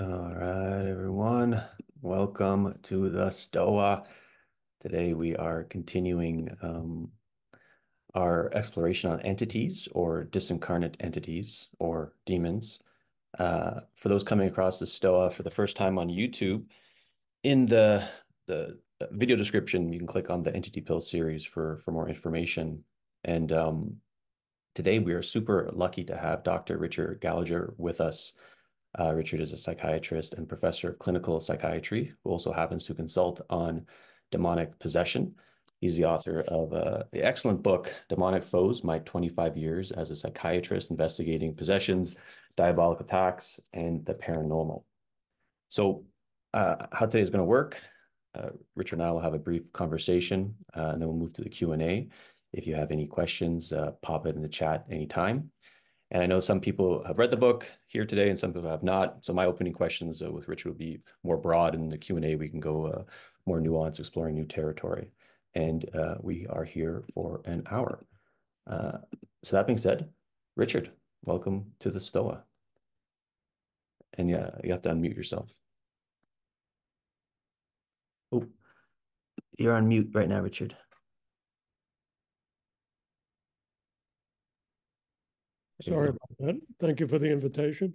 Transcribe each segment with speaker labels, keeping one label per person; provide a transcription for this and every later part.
Speaker 1: All right, everyone. Welcome to the Stoa. Today we are continuing our exploration on entities or disincarnate entities or demons. For those coming across the Stoa for the first time on YouTube, in the video description, you can click on the Entity Pill series for more information. And today we are super lucky to have Dr. Richard Gallagher with us. Richard is a psychiatrist and professor of clinical psychiatry who also happens to consult on demonic possession. He's the author of the excellent book, Demonic Foes, My 25 Years as a Psychiatrist Investigating Possessions, Diabolic Attacks, and the Paranormal. So how today is going to work, Richard and I will have a brief conversation, and then we'll move to the Q&A. If you have any questions, pop it in the chat anytime. And I know some people have read the book here today and some people have not. So my opening questions with Richard will be more broad. In the Q&A, we can go more nuanced, exploring new territory. And we are here for an hour. So that being said, Richard, welcome to the Stoa. And yeah, you have to unmute yourself. Oh, you're on mute right now, Richard.
Speaker 2: Sorry about that. Thank you for the invitation.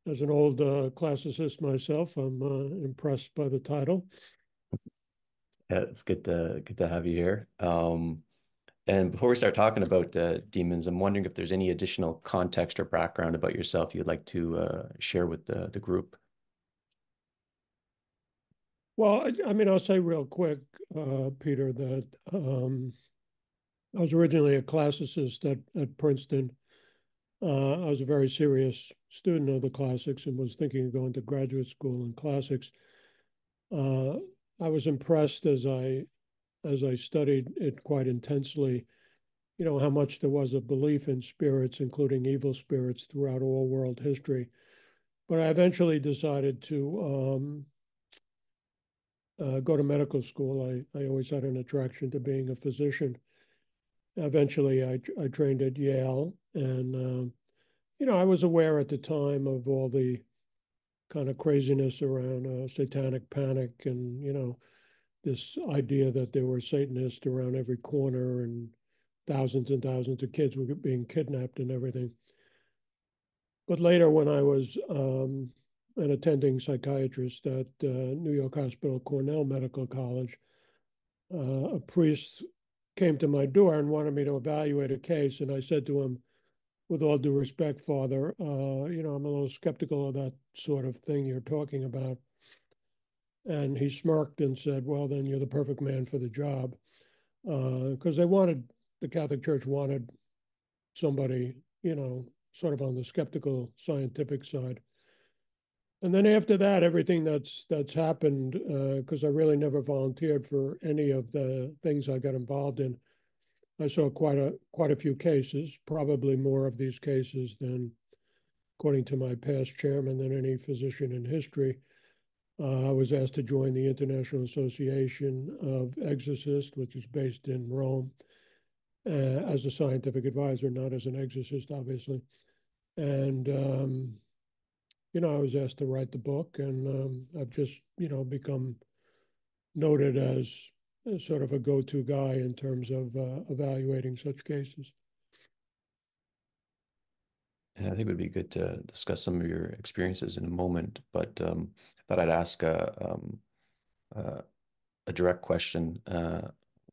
Speaker 2: As an old classicist myself, I'm impressed by the title.
Speaker 1: Yeah, it's good to have you here. And before we start talking about demons, I'm wondering if there's any additional context or background about yourself you'd like to share with the group.
Speaker 2: Well, I mean, I'll say real quick, Peter, that I was originally a classicist at Princeton. I was a very serious student of the classics and was thinking of going to graduate school in classics. Uh, I was impressed as I studied it quite intensely, how much there was a belief in spirits, including evil spirits, throughout all world history. But I eventually decided to go to medical school. I always had an attraction to being a physician. Eventually, I trained at Yale, and I was aware at the time of all the kind of craziness around satanic panic, and this idea that there were Satanists around every corner, and thousands of kids were being kidnapped and everything. But later, when I was an attending psychiatrist at New York Hospital Cornell Medical College, a priest came to my door and wanted me to evaluate a case. And I said to him, with all due respect, Father, I'm a little skeptical of that sort of thing you're talking about. And he smirked and said, well, then you're the perfect man for the job. Because the Catholic Church wanted somebody, sort of on the skeptical scientific side. And then after that, everything that's happened, because I really never volunteered for any of the things I got involved in. I saw quite a few cases, probably more of these cases than, according to my past chairman, than any physician in history. I was asked to join the International Association of Exorcists, which is based in Rome, as a scientific advisor, not as an exorcist, obviously. And I was asked to write the book, and I've just, become noted as sort of a go-to guy in terms of evaluating such cases.
Speaker 1: And I think it would be good to discuss some of your experiences in a moment, but I thought I'd ask uh, a direct question.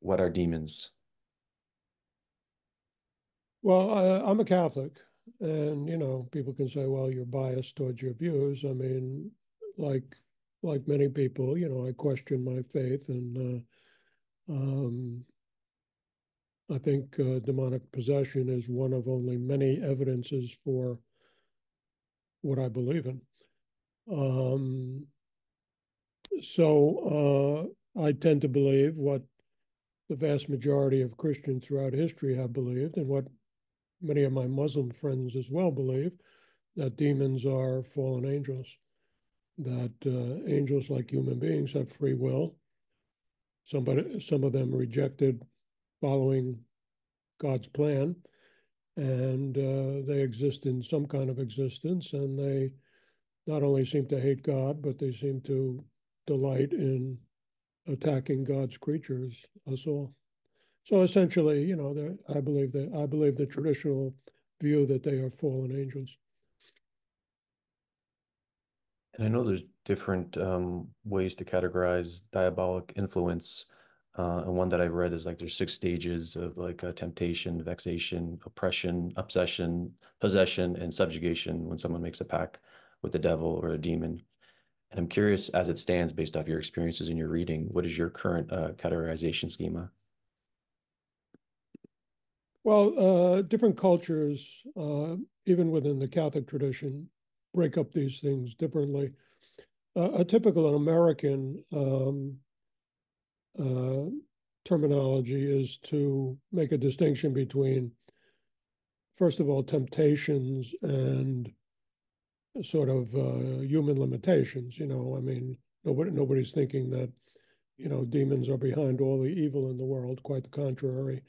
Speaker 1: What are demons?
Speaker 2: Well, I'm a Catholic, and people can say, "Well, you're biased towards your views." I mean, like like many people, I question my faith, and I think demonic possession is one of only many evidences for what I believe in. Um, so I tend to believe what the vast majority of Christians throughout history have believed, and what many of my Muslim friends as well believe, that demons are fallen angels, that angels, like human beings, have free will. Some of them rejected following God's plan, and they exist in some kind of existence, and they not only seem to hate God, but they seem to delight in attacking God's creatures, us all. So essentially, I believe the traditional view that they are fallen angels.
Speaker 1: And I know there's different ways to categorize diabolic influence. And one that I read is like there's 6 stages of like temptation, vexation, oppression, obsession, possession, and subjugation when someone makes a pact with the devil or a demon. And I'm curious, as it stands, based off your experiences in your reading, what is your current categorization schema?
Speaker 2: Well, different cultures, even within the Catholic tradition, break up these things differently. A typical American uh, terminology is to make a distinction between, first of all, temptations and sort of human limitations. I mean, nobody's thinking that demons are behind all the evil in the world. Quite the contrary,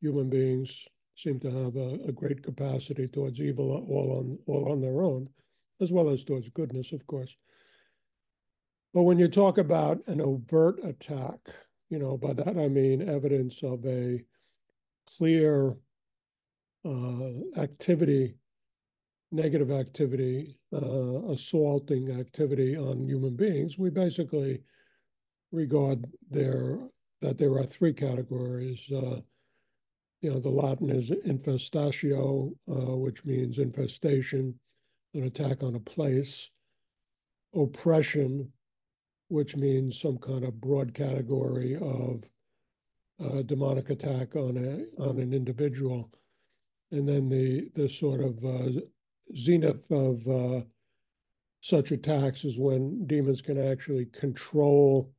Speaker 2: human beings seem to have a great capacity towards evil all on their own, as well as towards goodness, of course. But when you talk about an overt attack, by that I mean evidence of a clear activity, negative activity, assaulting activity on human beings, we basically regard that there are three categories. The Latin is infestatio, which means infestation, an attack on a place. Oppression, which means some kind of broad category of demonic attack on an individual. And then the sort of zenith of such attacks is when demons can actually control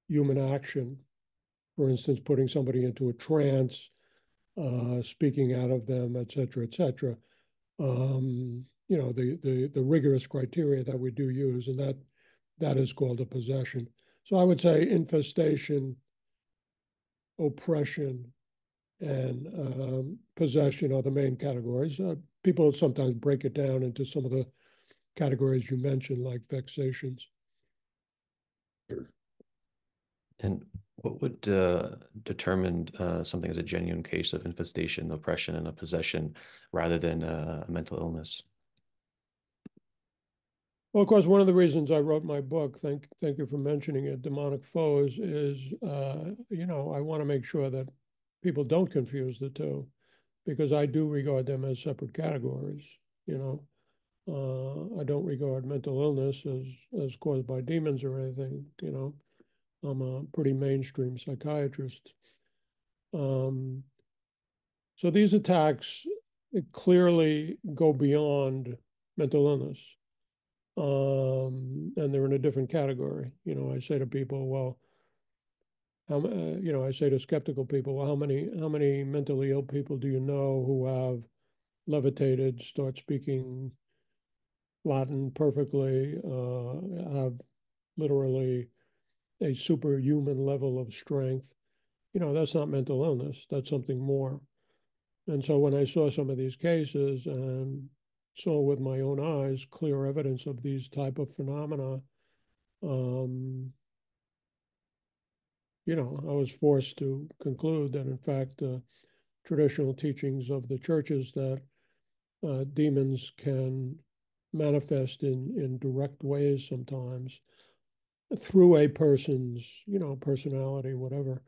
Speaker 2: human action. For instance, putting somebody into a trance, speaking out of them, et cetera, et cetera. The rigorous criteria that we do use, and that is called a possession. So I would say infestation, oppression, and possession are the main categories. People sometimes break it down into some of the categories you mentioned, like vexations.
Speaker 1: And what would determine something as a genuine case of infestation, oppression, and a possession rather than a mental illness?
Speaker 2: Well, of course, one of the reasons I wrote my book, thank you for mentioning it, Demonic Foes, is I want to make sure that people don't confuse the two, because I do regard them as separate categories. I don't regard mental illness as caused by demons or anything. I'm a pretty mainstream psychiatrist. Um, so these attacks clearly go beyond mental illness, and they're in a different category. I say to people, well, I say to skeptical people, well, how many mentally ill people do you know who have levitated, start speaking Latin perfectly, have literally a superhuman level of strength? That's not mental illness. That's something more. And so when I saw some of these cases and saw with my own eyes clear evidence of these type of phenomena, um, I was forced to conclude that in fact, traditional teachings of the churches that demons can manifest in direct ways sometimes through a person's, personality, whatever.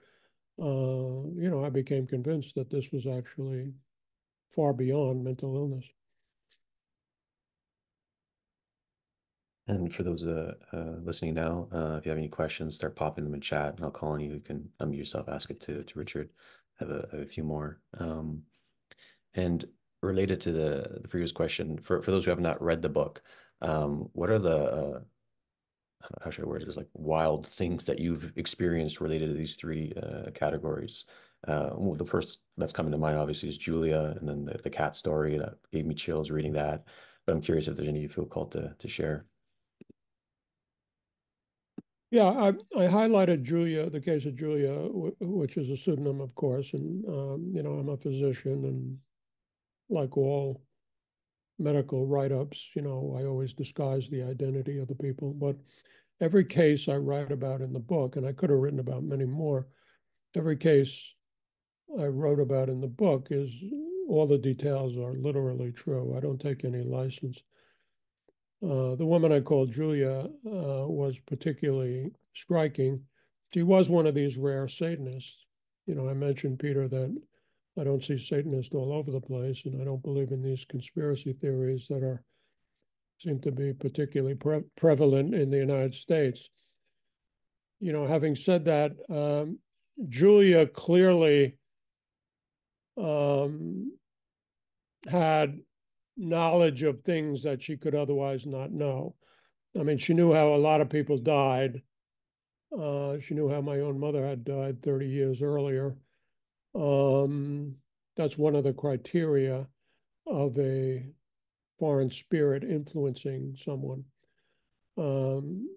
Speaker 2: I became convinced that this was actually far beyond mental illness.
Speaker 1: And for those listening now, if you have any questions, start popping them in chat, and I'll call on you. You can unmute yourself, ask it to Richard. I have a few more. And related to the previous question, for those who have not read the book, what are the how should I word it? Is like wild things that you've experienced related to these three categories. Well, the first that's coming to mind obviously is Julia, and then the cat story that gave me chills reading that. But I'm curious if there's any you feel called to share.
Speaker 2: Yeah, I highlighted Julia, the case of Julia, which is a pseudonym, of course, and I'm a physician, and like all medical write-ups. I always disguise the identity of the people. But every case I write about in the book, and I could have written about many more, every case I wrote about in the book is all the details are literally true. I don't take any license. The woman I called Julia was particularly striking. She was one of these rare Satanists. I mentioned, Peter, that I don't see Satanists all over the place, and I don't believe in these conspiracy theories that seem to be particularly prevalent in the United States. Having said that, Julia clearly um, had knowledge of things that she could otherwise not know. I mean, she knew how a lot of people died. She knew how my own mother had died 30 years earlier. Um, that's one of the criteria of a foreign spirit influencing someone. Um,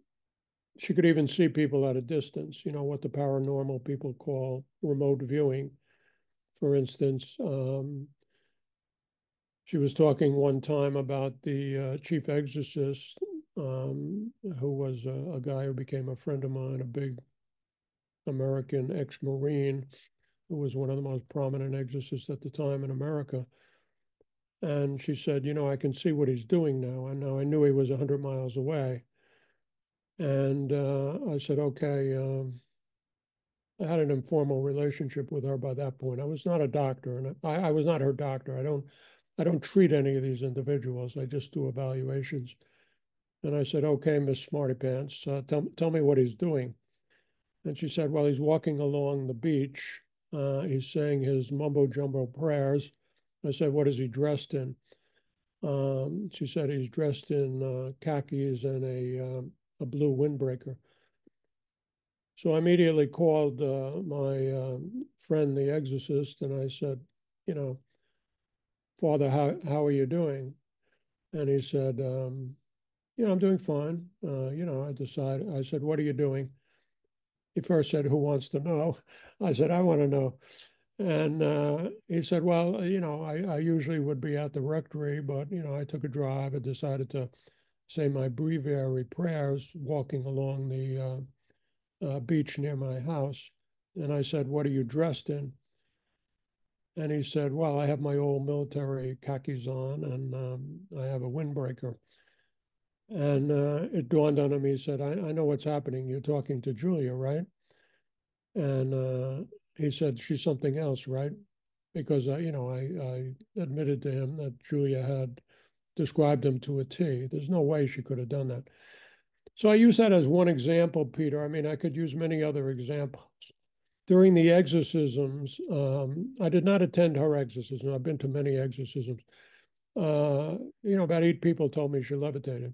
Speaker 2: she could even see people at a distance, what the paranormal people call remote viewing. For instance, she was talking one time about the chief exorcist, who was a guy who became a friend of mine, a big American ex-Marine who was one of the most prominent exorcists at the time in America. And she said, I can see what he's doing now. And now I knew he was 100 miles away. And I said, okay. I had an informal relationship with her by that point. I was not a doctor, and I was not her doctor. I don't treat any of these individuals. I just do evaluations. And I said, okay, Miss Smarty Pants, tell me what he's doing. And she said, well, he's walking along the beach. He's saying his mumbo jumbo prayers. I said, what is he dressed in? She said he's dressed in khakis and a blue windbreaker. So I immediately called my friend, the exorcist, and I said, you know, Father, how are you doing? And he said, I'm doing fine. I said, what are you doing? He first said, who wants to know? I said, I want to know. And he said, well, I usually would be at the rectory, but, I took a drive and decided to say my breviary prayers walking along the beach near my house. And I said, what are you dressed in? And he said, well, I have my old military khakis on and I have a windbreaker. And it dawned on him, he said, I know what's happening. You're talking to Julia, right? And he said, she's something else, right? Because, I admitted to him that Julia had described him to a T. There's no way she could have done that. So I use that as one example, Peter. I mean, I could use many other examples. During the exorcisms, I did not attend her exorcism. I've been to many exorcisms. About 8 people told me she levitated.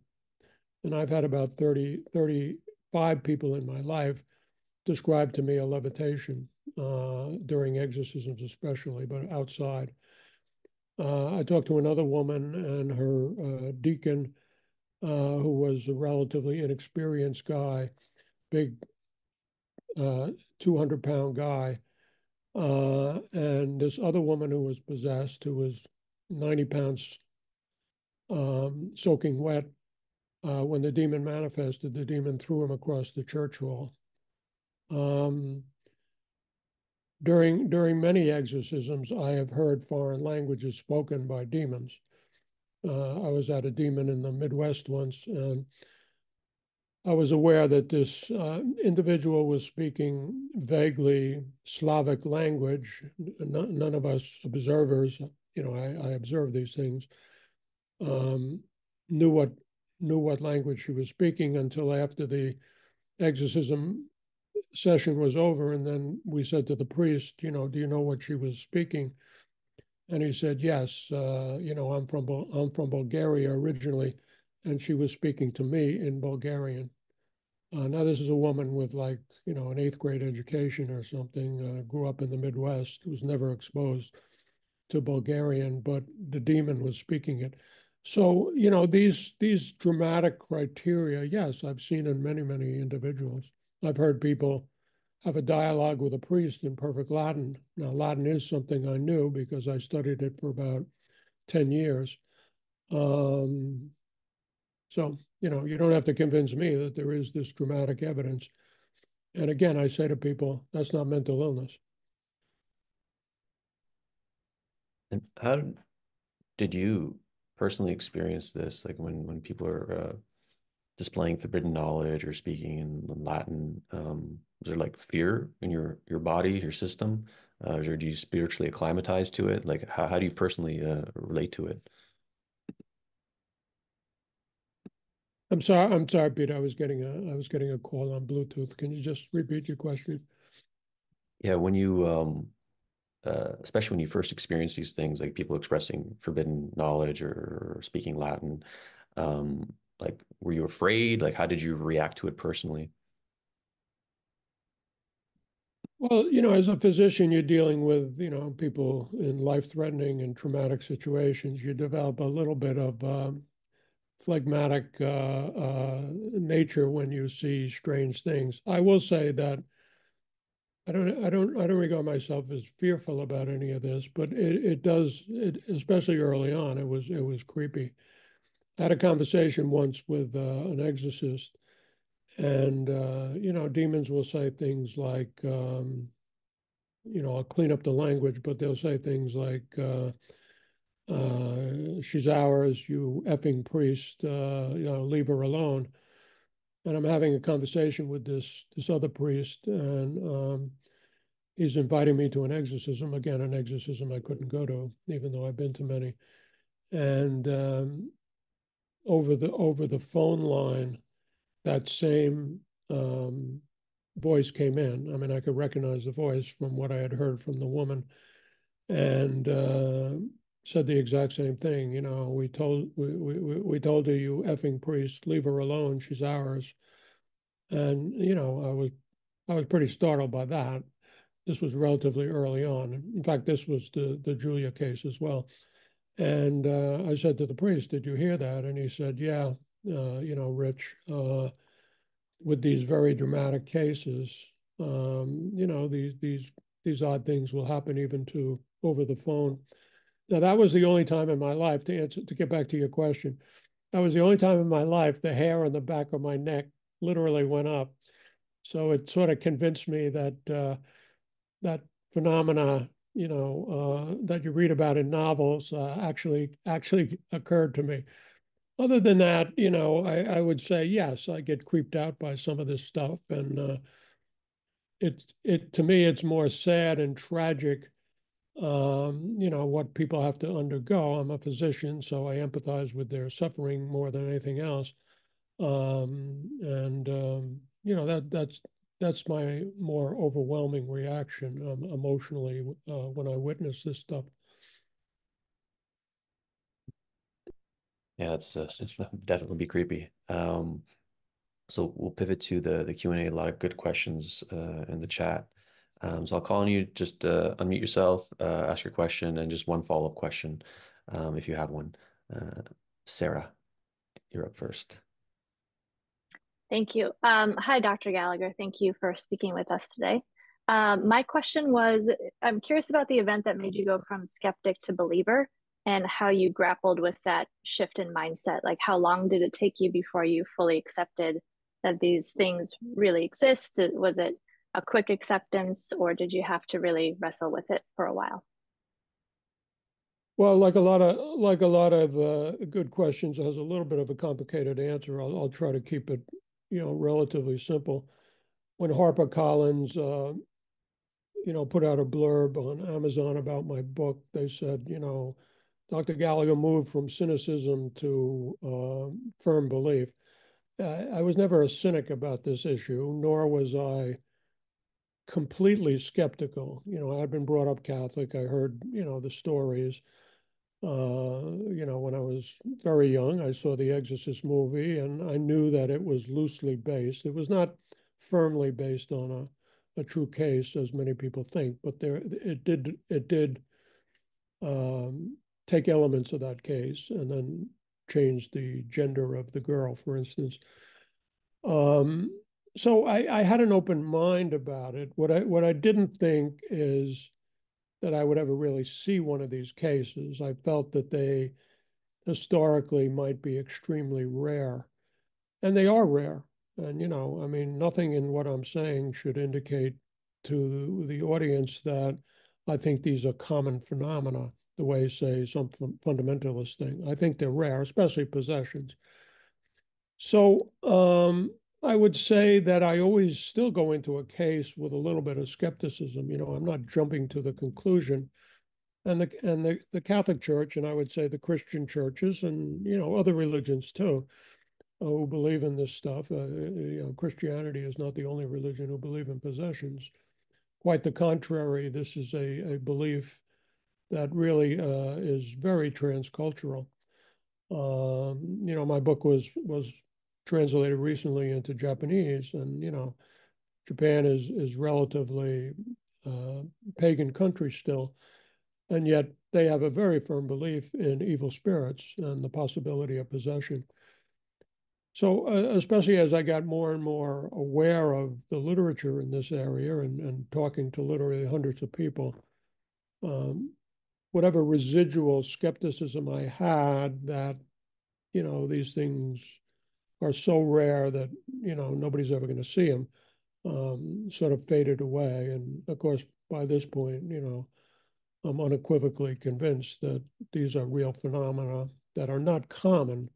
Speaker 2: And I've had about 35 people in my life describe to me a levitation during exorcisms, especially, but outside. I talked to another woman and her deacon, who was a relatively inexperienced guy, big 200-pound guy. And this other woman who was possessed, who was 90 pounds, soaking wet. When the demon manifested, the demon threw him across the church hall. Um, during many exorcisms, I have heard foreign languages spoken by demons. I was at a demon in the Midwest once, and I was aware that this individual was speaking vaguely Slavic language. None of us observers, I observe these things, um, knew what language she was speaking until after the exorcism session was over, and then we said to the priest, do you know what she was speaking? And he said, yes. I'm from Bulgaria originally, and she was speaking to me in Bulgarian. Now, this is a woman with an eighth grade education or something, grew up in the Midwest, was never exposed to Bulgarian, but the demon was speaking it. So, these dramatic criteria, yes, I've seen in many, many individuals. I've heard people have a dialogue with a priest in perfect Latin. Now, Latin is something I knew because I studied it for about 10 years. Um, so, you don't have to convince me that there is this dramatic evidence. And again, I say to people, that's not mental illness.
Speaker 1: And how did you personally experience this? Like when people are displaying forbidden knowledge or speaking in Latin, is there like fear in your body, your system, or do you spiritually acclimatize to it? Like how do you personally relate to it?
Speaker 2: I'm sorry, Peter. I was getting a call on Bluetooth. Can you just repeat your question?
Speaker 1: Yeah, when you especially when you first experience these things, like people expressing forbidden knowledge or speaking Latin, like were you afraid? Like how did you react to it personally?
Speaker 2: Well, as a physician, you're dealing with, people in life-threatening and traumatic situations. You develop a little bit of phlegmatic nature when you see strange things. I will say that I don't regard myself as fearful about any of this, but especially early on, it was creepy. I had a conversation once with an exorcist, and demons will say things like, I'll clean up the language, but they'll say things like, "She's ours, you effing priest, leave her alone." And I'm having a conversation with this other priest, and he's inviting me to an exorcism. Again, an exorcism I couldn't go to, even though I've been to many. And over the phone line, that same voice came in. I mean, I could recognize the voice from what I had heard from the woman, and said the exact same thing. We told her, you effing priest, leave her alone. She's ours. And I was pretty startled by that. This was relatively early on. In fact, this was the Julia case as well. And I said to the priest, "Did you hear that?" And he said, "Yeah, Rich, with these very dramatic cases, these odd things will happen even to over the phone." Now, that was the only time in my life to get back to your question. That was the only time in my life the hair on the back of my neck literally went up. So it sort of convinced me that that phenomena, that you read about in novels, actually occurred to me. Other than that, I would say yes, I get creeped out by some of this stuff, and it to me it's more sad and tragic. What people have to undergo. I'm a physician, so I empathize with their suffering more than anything else. And that's my more overwhelming reaction emotionally when I witness this stuff.
Speaker 1: Yeah, it's definitely be creepy. So we'll pivot to the Q&A. A lot of good questions in the chat. So I'll call on you. Just unmute yourself, ask your question, and just one follow-up question if you have one. Uh, Sarah, you're up first.
Speaker 3: Thank you. Hi, Dr. Gallagher. Thank you for speaking with us today. My question was, I'm curious about the event that made you go from skeptic to believer and how you grappled with that shift in mindset. Like, how long did it take you before you fully accepted that these things really exist? Was it a quick acceptance, or did you have to really wrestle with it for a while?
Speaker 2: Well, like a lot of good questions, it has a little bit of a complicated answer. I'll try to keep it, relatively simple. When HarperCollins, put out a blurb on Amazon about my book, they said, Dr. Gallagher moved from cynicism to firm belief. I was never a cynic about this issue, nor was I completely skeptical. I had been brought up Catholic. I heard, the stories. When I was very young, I saw the Exorcist movie, and I knew that it was loosely based. It was not firmly based on a true case, as many people think, but it did take elements of that case and then change the gender of the girl, for instance. So I had an open mind about it. What I didn't think is that I would ever really see one of these cases. I felt that they historically might be extremely rare. And they are rare. And, I mean, nothing in what I'm saying should indicate to the audience that I think these are common phenomena, the way, say, some fundamentalist thing. I think they're rare, especially possessions. So I would say that I always still go into a case with a little bit of skepticism. I'm not jumping to the conclusion. And the Catholic Church, and I would say the Christian churches, and other religions too, who believe in this stuff. Christianity is not the only religion who believe in possessions. Quite the contrary. This is a belief that really is very transcultural. My book was translated recently into Japanese, and Japan is relatively pagan country still, and yet they have a very firm belief in evil spirits and the possibility of possession. So, especially as I got more and more aware of the literature in this area and talking to literally hundreds of people, whatever residual skepticism I had that, these things are so rare that, nobody's ever going to see them, sort of faded away. And of course, by this point, I'm unequivocally convinced that these are real phenomena that are not common,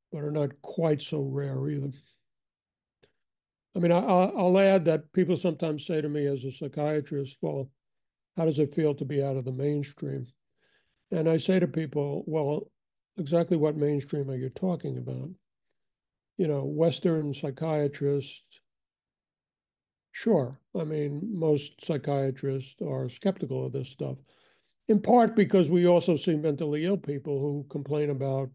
Speaker 2: but are not quite so rare either. I mean, I'll add that people sometimes say to me as a psychiatrist, well, how does it feel to be out of the mainstream? And I say to people, well, exactly what mainstream are you talking about? Western psychiatrists, sure. I mean, most psychiatrists are skeptical of this stuff, in part because we also see mentally ill people who complain about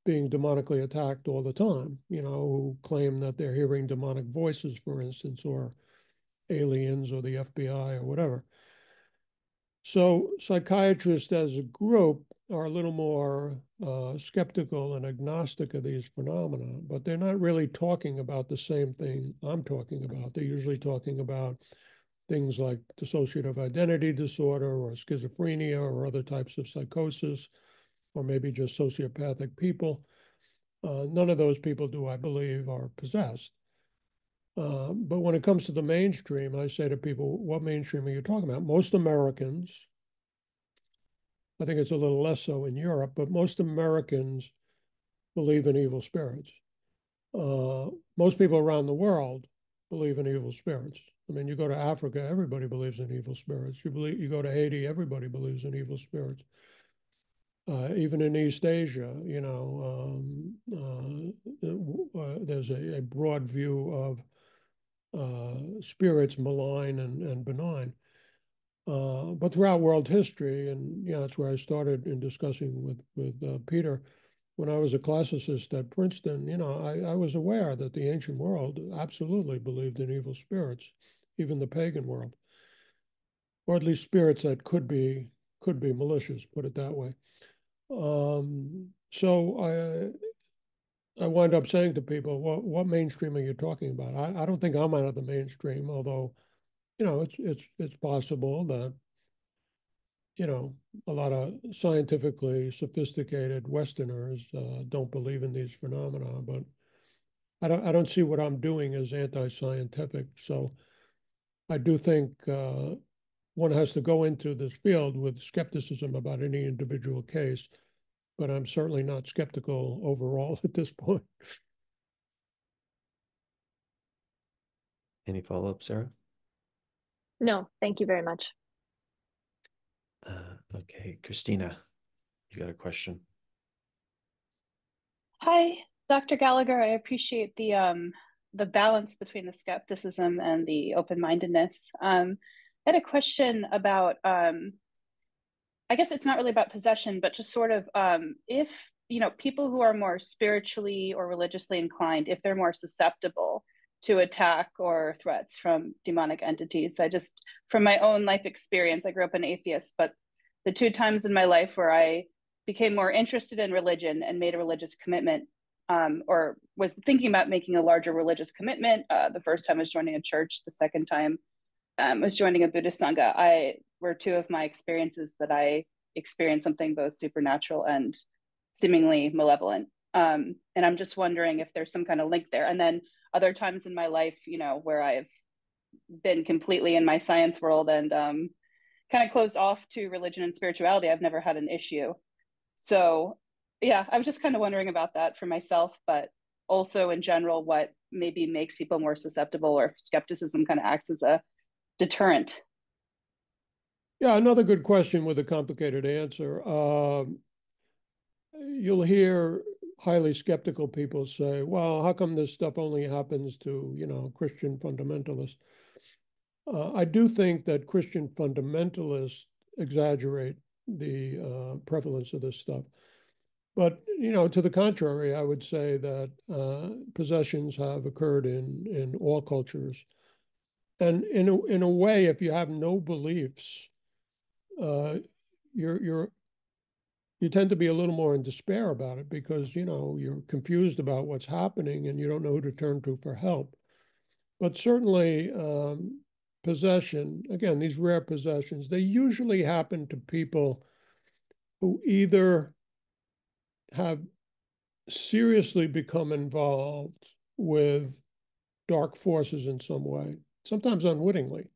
Speaker 2: being demonically attacked all the time, who claim that they're hearing demonic voices, for instance, or aliens or the FBI or whatever. So psychiatrists as a group are a little more skeptical and agnostic of these phenomena, but they're not really talking about the same thing I'm talking about. They're usually talking about things like dissociative identity disorder or schizophrenia or other types of psychosis, or maybe just sociopathic people. None of those people, do I believe, are possessed. But when it comes to the mainstream, I say to people, what mainstream are you talking about? Most Americans, I think it's a little less so in Europe, but most Americans believe in evil spirits. Most people around the world believe in evil spirits. I mean, you go to Africa, everybody believes in evil spirits. You go to Haiti, everybody believes in evil spirits. Even in East Asia, there's a broad view of spirits, malign and benign. But throughout world history, and that's where I started in discussing with Peter, when I was a classicist at Princeton, I was aware that the ancient world absolutely believed in evil spirits, even the pagan world, or at least spirits that could be malicious, put it that way. So I wind up saying to people, what mainstream are you talking about? I don't think I'm out of the mainstream, although, it's possible that, a lot of scientifically sophisticated Westerners don't believe in these phenomena, but I don't see what I'm doing as anti-scientific. So I do think one has to go into this field with skepticism about any individual case, but I'm certainly not skeptical overall at this point.
Speaker 1: Any follow-up, Sarah?
Speaker 3: No, thank you very much.
Speaker 1: Okay, Christina, you got a question?
Speaker 4: Hi, Dr. Gallagher. I appreciate the balance between the skepticism and the open-mindedness. I had a question about I guess it's not really about possession, but just sort of if people who are more spiritually or religiously inclined, if they're more susceptible to attack or threats from demonic entities. I just, from my own life experience, I grew up an atheist, but the two times in my life where I became more interested in religion and made a religious commitment, or was thinking about making a larger religious commitment. The first time I was joining a church. The second time was joining a Buddhist Sangha. I were two of my experiences that I experienced something both supernatural and seemingly malevolent. And I'm just wondering if there's some kind of link there. And then other times in my life, where I've been completely in my science world and kind of closed off to religion and spirituality, I've never had an issue. So yeah, I was just kind of wondering about that for myself, but also in general, what maybe makes people more susceptible, or if skepticism kind of acts as a deterrent.
Speaker 2: Yeah, another good question with a complicated answer. You'll hear highly skeptical people say, well, how come this stuff only happens to, Christian fundamentalists? I do think that Christian fundamentalists exaggerate the prevalence of this stuff. But, to the contrary, I would say that possessions have occurred in all cultures. And in a way, if you have no beliefs, you tend to be a little more in despair about it because, you're confused about what's happening and you don't know who to turn to for help. But certainly, possession, again, these rare possessions, they usually happen to people who either have seriously become involved with dark forces in some way, sometimes unwittingly,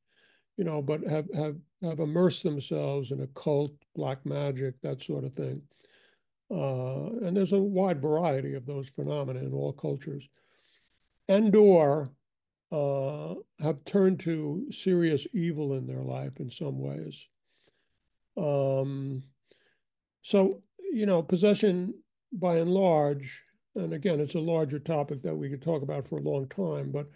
Speaker 2: but have immersed themselves in occult, black magic, that sort of thing. And there's a wide variety of those phenomena in all cultures. And/or have turned to serious evil in their life in some ways. Um, so, possession by and large, and again, it's a larger topic that we could talk about for a long time, but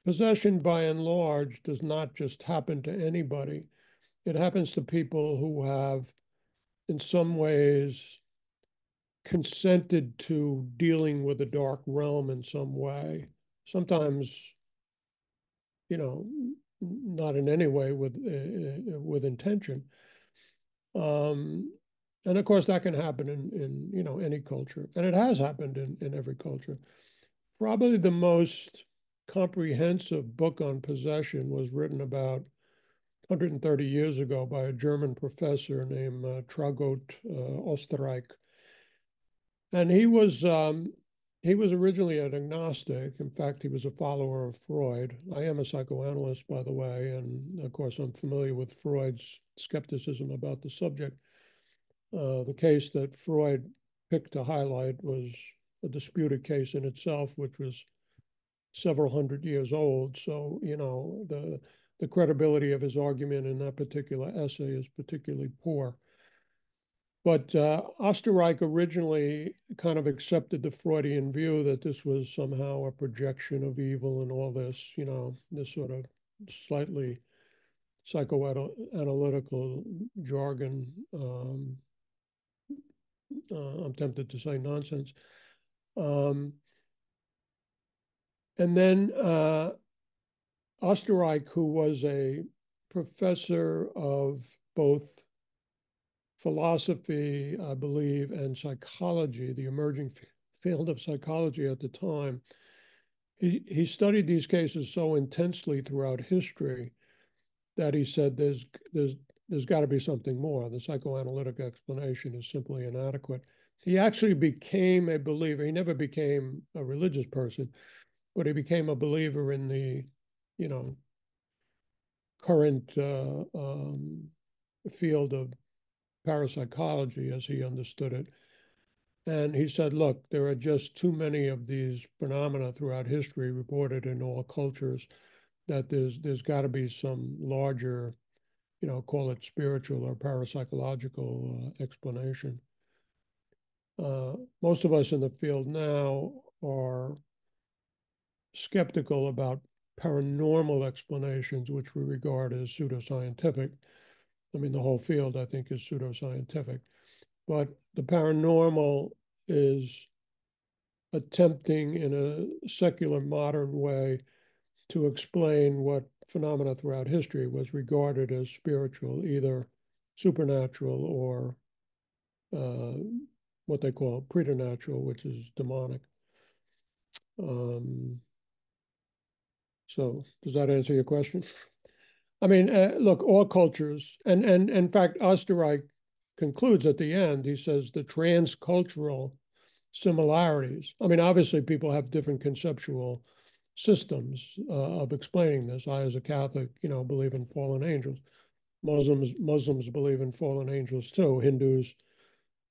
Speaker 2: possession by and large does not just happen to anybody. It happens to people who have, in some ways, consented to dealing with the dark realm in some way. Sometimes, not in any way with intention. And of course, that can happen in any culture, and it has happened in every culture. Probably the most comprehensive book on possession was written about 130 years ago by a German professor named Tragot Osterreich. And he was originally an agnostic. In fact, he was a follower of Freud. I am a psychoanalyst, by the way, and of course, I'm familiar with Freud's skepticism about the subject. The case that Freud picked to highlight was a disputed case in itself, which was several hundred years old. So, the credibility of his argument in that particular essay is particularly poor. But Osterreich originally kind of accepted the Freudian view that this was somehow a projection of evil and all this, this sort of slightly psychoanalytical jargon. I'm tempted to say nonsense. And then Osterreich, who was a professor of both philosophy, I believe, and psychology, the emerging field of psychology at the time, he studied these cases so intensely throughout history that he said there's got to be something more. The psychoanalytic explanation is simply inadequate. He actually became a believer. He never became a religious person, but he became a believer in the, current field of parapsychology as he understood it. And he said, look, there are just too many of these phenomena throughout history reported in all cultures that there's got to be some larger, call it spiritual or parapsychological explanation. Most of us in the field now are skeptical about paranormal explanations, which we regard as pseudoscientific. I mean, the whole field, I think, is pseudoscientific. But the paranormal is attempting in a secular modern way to explain what phenomena throughout history was regarded as spiritual, either supernatural or what they call preternatural, which is demonic. So does that answer your question? I mean, look, all cultures, and in fact, Osterreich concludes at the end, he says the transcultural similarities. I mean, obviously people have different conceptual systems of explaining this. I, as a Catholic, believe in fallen angels. Muslims believe in fallen angels too. Hindus,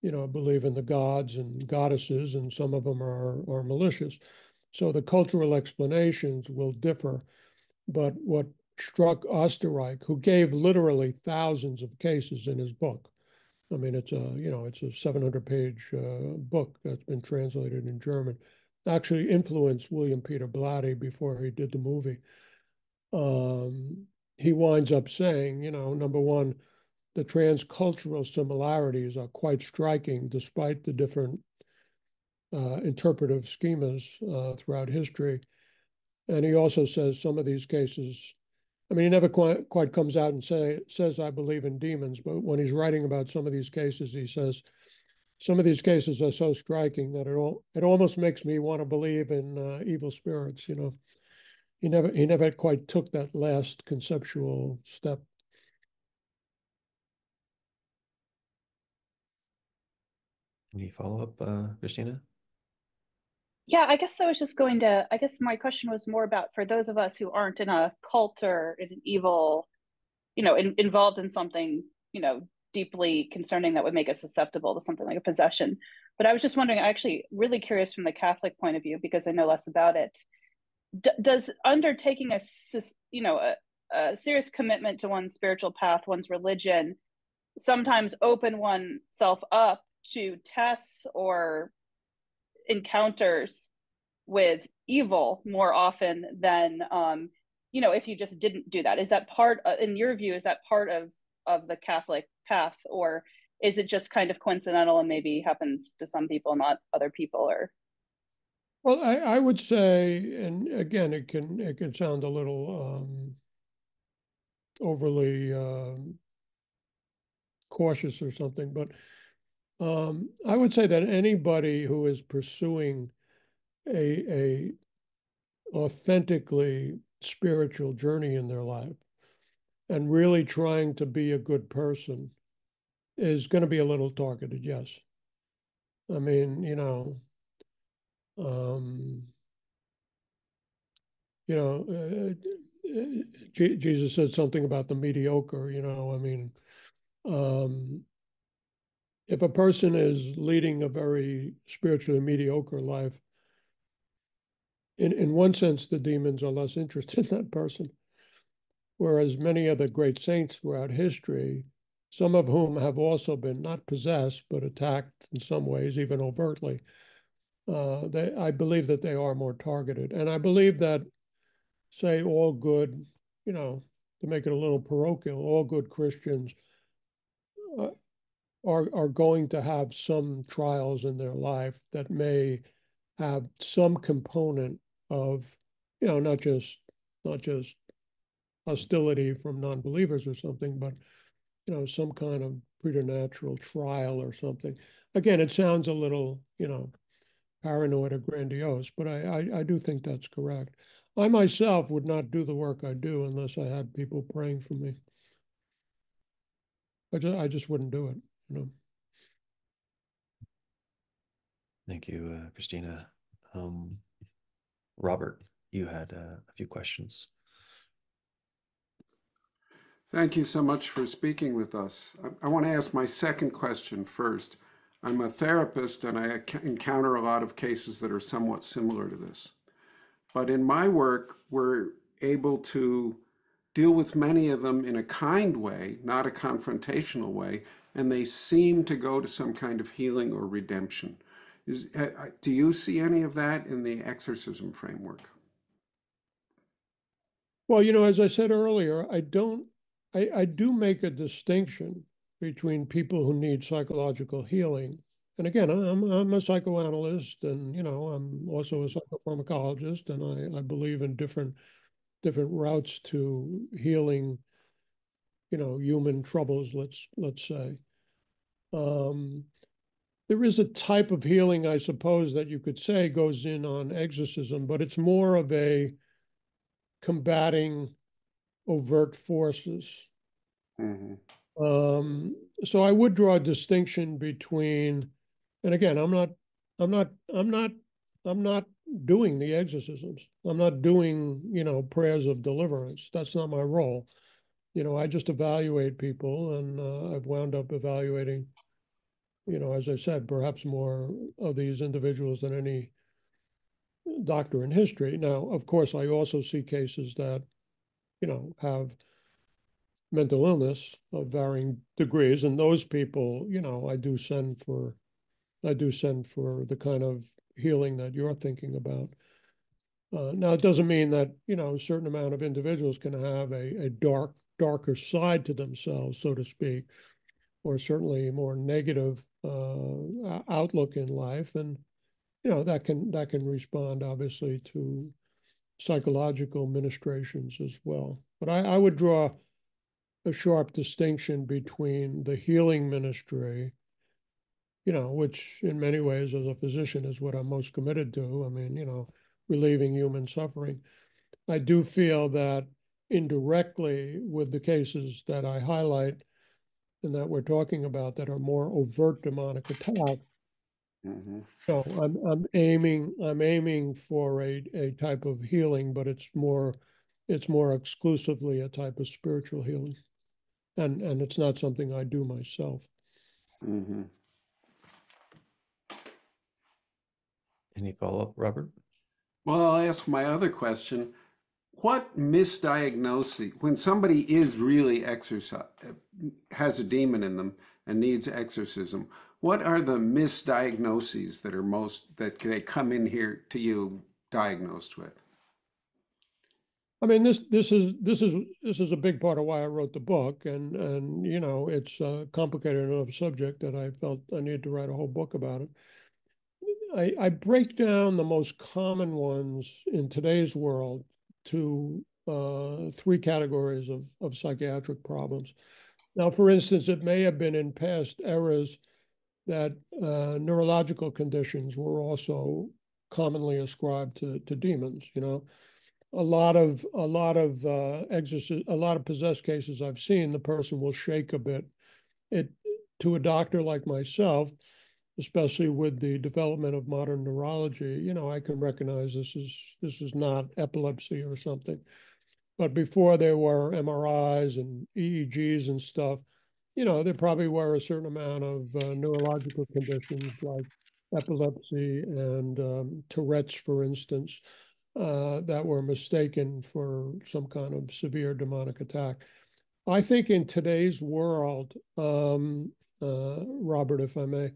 Speaker 2: believe in the gods and goddesses, and some of them are malicious. So the cultural explanations will differ. But what struck Osterreich, who gave literally thousands of cases in his book. I mean, it's a 700-page book that's been translated in German. Actually influenced William Peter Blatty before he did the movie. He winds up saying, number one, the transcultural similarities are quite striking despite the different interpretive schemas throughout history. And he also says some of these cases, I mean, he never quite comes out and says, I believe in demons, but when he's writing about some of these cases, he says, some of these cases are so striking that it almost makes me want to believe in evil spirits, He never quite took that last conceptual step.
Speaker 1: Any follow-up, Christina?
Speaker 4: Yeah, I guess I guess my question was more about for those of us who aren't in a cult or in an evil, involved in something, deeply concerning that would make us susceptible to something like a possession. But I was just wondering, actually, really curious from the Catholic point of view, because I know less about it. Does undertaking a serious commitment to one's spiritual path, one's religion, sometimes open oneself up to tests or encounters with evil more often than if you just didn't do that? Is that part in your view, is that part of the Catholic path, or is it just kind of coincidental and maybe happens to some people, not other people? Or
Speaker 2: Well, I would say, and again, it can sound a little overly cautious or something, but I would say that anybody who is pursuing a authentically spiritual journey in their life and really trying to be a good person is going to be a little targeted, yes. I mean, Jesus said something about the mediocre, I mean, if a person is leading a very spiritually mediocre life, in one sense, the demons are less interested in that person. Whereas many of the great saints throughout history, some of whom have also been not possessed, but attacked in some ways, even overtly, I believe that they are more targeted. And I believe that, say, all good, to make it a little parochial, all good Christians are going to have some trials in their life that may have some component of, not just hostility from non-believers or something, but some kind of preternatural trial or something. Again, it sounds a little, paranoid or grandiose, but I do think that's correct. I myself would not do the work I do unless I had people praying for me. I just wouldn't do it.
Speaker 1: Thank you, Christina. Robert, you had a few questions.
Speaker 5: Thank you so much for speaking with us. I want to ask my second question first. I'm a therapist and I encounter a lot of cases that are somewhat similar to this. But in my work, we're able to deal with many of them in a kind way, not a confrontational way, and they seem to go to some kind of healing or redemption. Do you see any of that in the exorcism framework?
Speaker 2: Well, as I said earlier, I do make a distinction between people who need psychological healing. And again, I'm a psychoanalyst, and I'm also a psychopharmacologist, and I believe in different routes to healing, human troubles. Let's say there is a type of healing, I suppose, that you could say goes in on exorcism, but it's more of a combating overt forces.
Speaker 5: Mm-hmm.
Speaker 2: So I would draw a distinction between, and again, I'm not doing the exorcisms. I'm not doing, prayers of deliverance. That's not my role. I just evaluate people, and I've wound up evaluating, as I said, perhaps more of these individuals than any doctor in history. Now, of course, I also see cases that, have mental illness of varying degrees, and those people, I do send for the kind of healing that you're thinking about. Now, it doesn't mean that, a certain amount of individuals can have a darker side to themselves, so to speak, or certainly a more negative outlook in life. And, that can respond obviously to psychological ministrations as well. But I would draw a sharp distinction between the healing ministry, which in many ways as a physician is what I'm most committed to. I mean, relieving human suffering. I do feel that indirectly with the cases that I highlight and that we're talking about that are more overt demonic attack,
Speaker 5: Mm-hmm.
Speaker 2: I'm aiming for a type of healing, but it's more exclusively a type of spiritual healing. And it's not something I do myself.
Speaker 5: Mm-hmm.
Speaker 1: Any follow-up, Robert?
Speaker 5: Well, I'll ask my other question. What misdiagnosis, when somebody is really has a demon in them and needs exorcism, what are the misdiagnoses that they come in here to you diagnosed with?
Speaker 2: I mean, this is a big part of why I wrote the book, and it's a complicated enough subject that I felt I needed to write a whole book about it. I break down the most common ones in today's world to three categories of psychiatric problems. Now, for instance, it may have been in past eras that neurological conditions were also commonly ascribed to demons. A lot of possessed cases I've seen, the person will shake a bit. It to a doctor like myself, especially with the development of modern neurology, I can recognize this is not epilepsy or something. But before there were MRIs and EEGs and stuff, there probably were a certain amount of neurological conditions like epilepsy and Tourette's, for instance, that were mistaken for some kind of severe demonic attack. I think in today's world, Robert, if I may,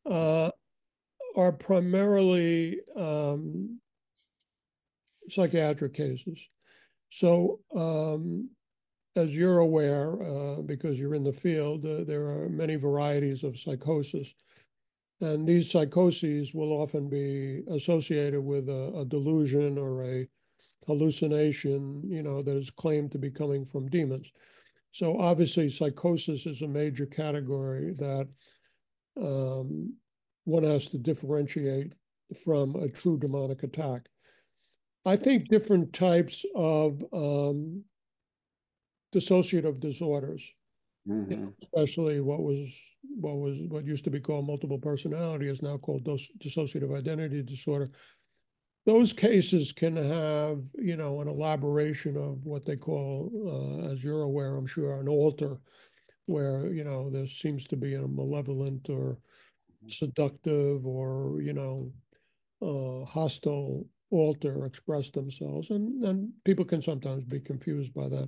Speaker 2: are primarily psychiatric cases. So, as you're aware, because you're in the field, there are many varieties of psychosis. And these psychoses will often be associated with a delusion or a hallucination, that is claimed to be coming from demons. So obviously psychosis is a major category that one has to differentiate from a true demonic attack. I think different types of dissociative disorders,
Speaker 5: Mm-hmm.
Speaker 2: especially what used to be called multiple personality is now called dissociative identity disorder. Those cases can have, an elaboration of what they call, as you're aware, I'm sure, an alter, where, there seems to be a malevolent or seductive or, hostile alter express themselves. And people can sometimes be confused by that.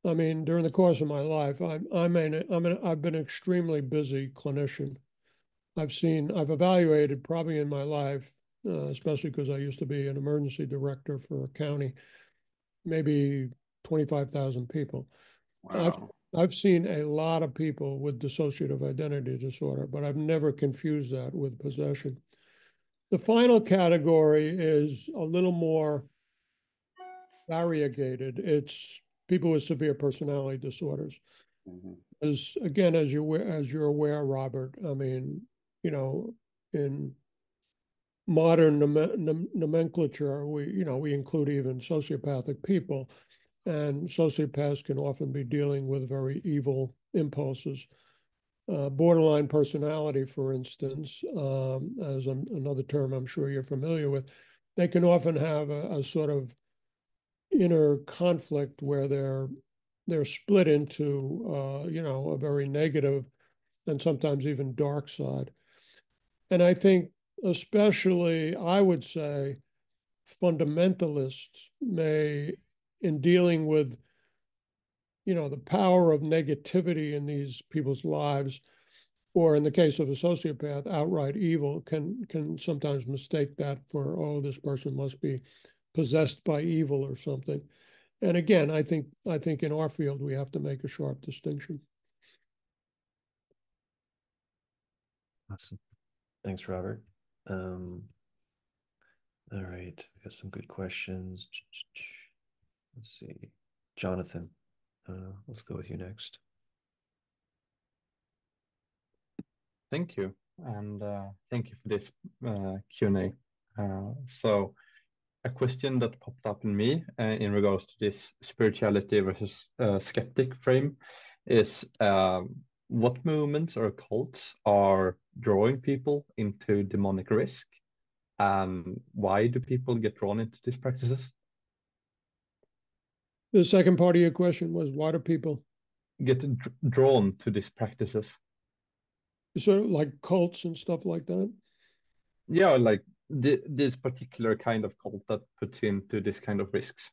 Speaker 2: I mean, during the course of my life, I've been an extremely busy clinician. I've evaluated probably in my life, especially because I used to be an emergency director for a county, maybe 25,000 people.
Speaker 5: Wow.
Speaker 2: I've seen a lot of people with dissociative identity disorder, but I've never confused that with possession. The final category is a little more variegated. It's people with severe personality disorders.
Speaker 5: Mm-hmm.
Speaker 2: As you're aware, Robert, I mean, in modern nomenclature, we include even sociopathic people, and sociopaths can often be dealing with very evil impulses. Borderline personality, for instance, as another term I'm sure you're familiar with, they can often have a sort of inner conflict where they're split into a very negative and sometimes even dark side. And I think especially, I would say, fundamentalists may, in dealing with the power of negativity in these people's lives, or in the case of a sociopath, outright evil, can sometimes mistake that for, oh, this person must be possessed by evil or something. And again, I think in our field we have to make a sharp distinction.
Speaker 1: Awesome. Thanks, Robert. All right, we got some good questions. Let's see. Jonathan, let's go with you next.
Speaker 6: Thank you, and thank you for this Q&A. So a question that popped up in me in regards to this spirituality versus skeptic frame is what movements or cults are drawing people into demonic risk, and why do people get drawn into these practices?
Speaker 2: The second part of your question was, why do people
Speaker 6: get drawn to these practices?
Speaker 2: sort of like cults and stuff like that?
Speaker 6: Yeah, like this particular kind of cult that puts into this kind of risks.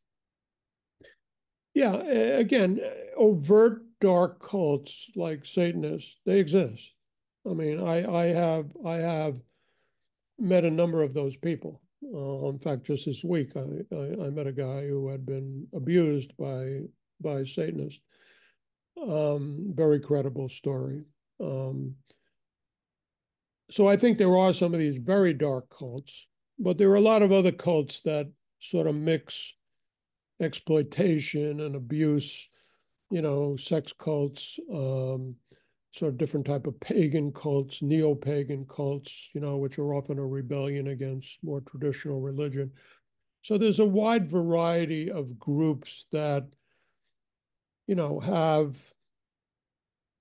Speaker 2: Yeah, again, overt dark cults like Satanists, they exist. I mean, I have met a number of those people. In fact, just this week, I met a guy who had been abused by Satanists. Very credible story. So I think there are some of these very dark cults, but there are a lot of other cults that sort of mix exploitation and abuse, sex cults, sort of different type of pagan cults, neo-pagan cults, which are often a rebellion against more traditional religion. So there's a wide variety of groups that, have,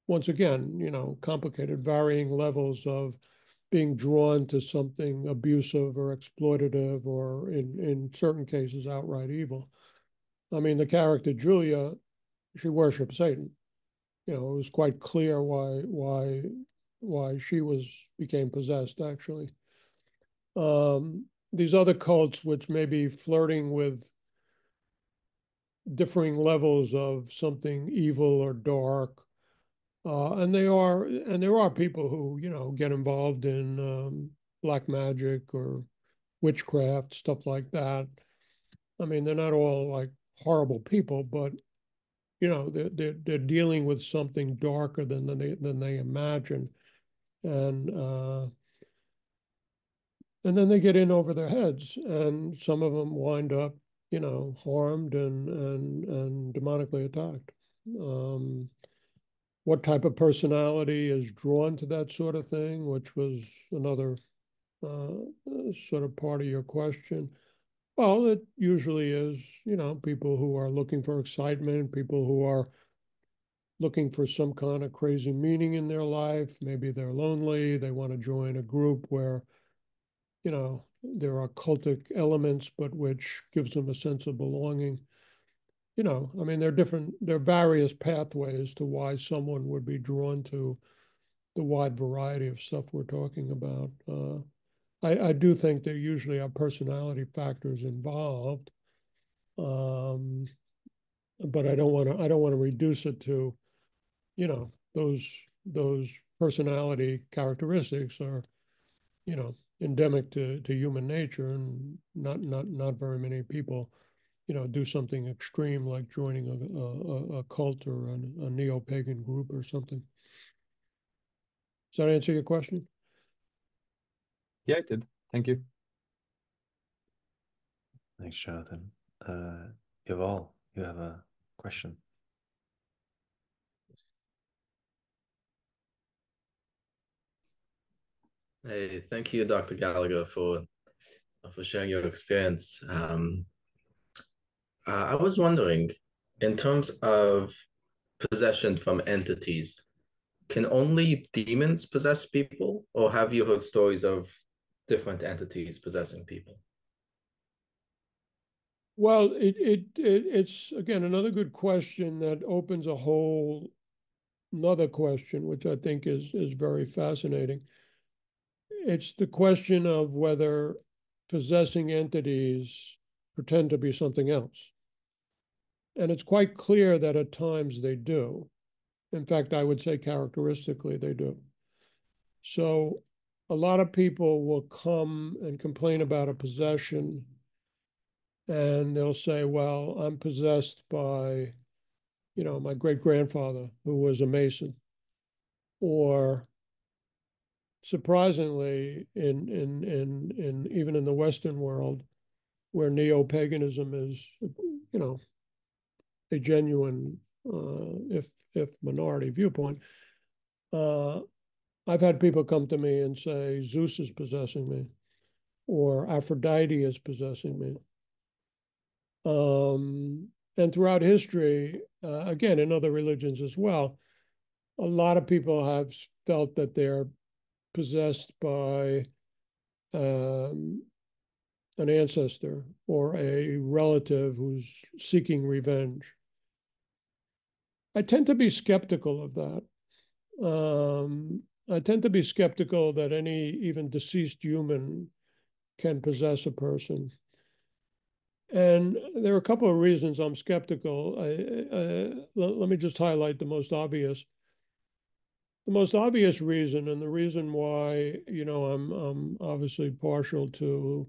Speaker 2: once again, complicated, varying levels of being drawn to something abusive or exploitative, or in certain cases, outright evil. I mean, the character Julia, she worshipped Satan. It was quite clear why she became possessed, actually. These other cults, which may be flirting with differing levels of something evil or dark, and there are people who get involved in black magic or witchcraft, stuff like that. I mean, they're not all like horrible people, but they're dealing with something darker than they imagine, and then they get in over their heads, and some of them wind up harmed and demonically attacked. What type of personality is drawn to that sort of thing, which was another sort of part of your question? Well, it usually is, people who are looking for excitement, people who are looking for some kind of crazy meaning in their life. Maybe they're lonely. They want to join a group where, there are cultic elements, but which gives them a sense of belonging. I mean, there are various pathways to why someone would be drawn to the wide variety of stuff we're talking about. I do think there usually are personality factors involved, but I don't want to reduce it to, those personality characteristics are, endemic to human nature, and not very many people, do something extreme like joining a cult or a neo-pagan group or something. Does that answer your question?
Speaker 6: Yeah, it did. Thank you.
Speaker 1: Thanks, Jonathan. Yuval, you have a question.
Speaker 7: Hey, thank you, Dr. Gallagher, for sharing your experience. I was wondering, in terms of possession from entities. Can only demons possess people, or have you heard stories of different entities possessing people?
Speaker 2: Well, it's again another good question that opens a whole another question, which I think is very fascinating. It's the question of whether possessing entities pretend to be something else. And it's quite clear that at times they do. In fact, I would say characteristically they do. So a lot of people will come and complain about a possession, and they'll say, well, I'm possessed by, my great-grandfather who was a Mason. Or surprisingly, in even in the Western world, where neo-paganism is, a genuine, if minority viewpoint, I've had people come to me and say Zeus is possessing me, or Aphrodite is possessing me. And throughout history, again, in other religions as well, a lot of people have felt that they're possessed by an ancestor or a relative who's seeking revenge. I tend to be skeptical of that. I tend to be skeptical that any even deceased human can possess a person. And there are a couple of reasons I'm skeptical. Let me just highlight the most obvious. The most obvious reason, and the reason why, I'm obviously partial to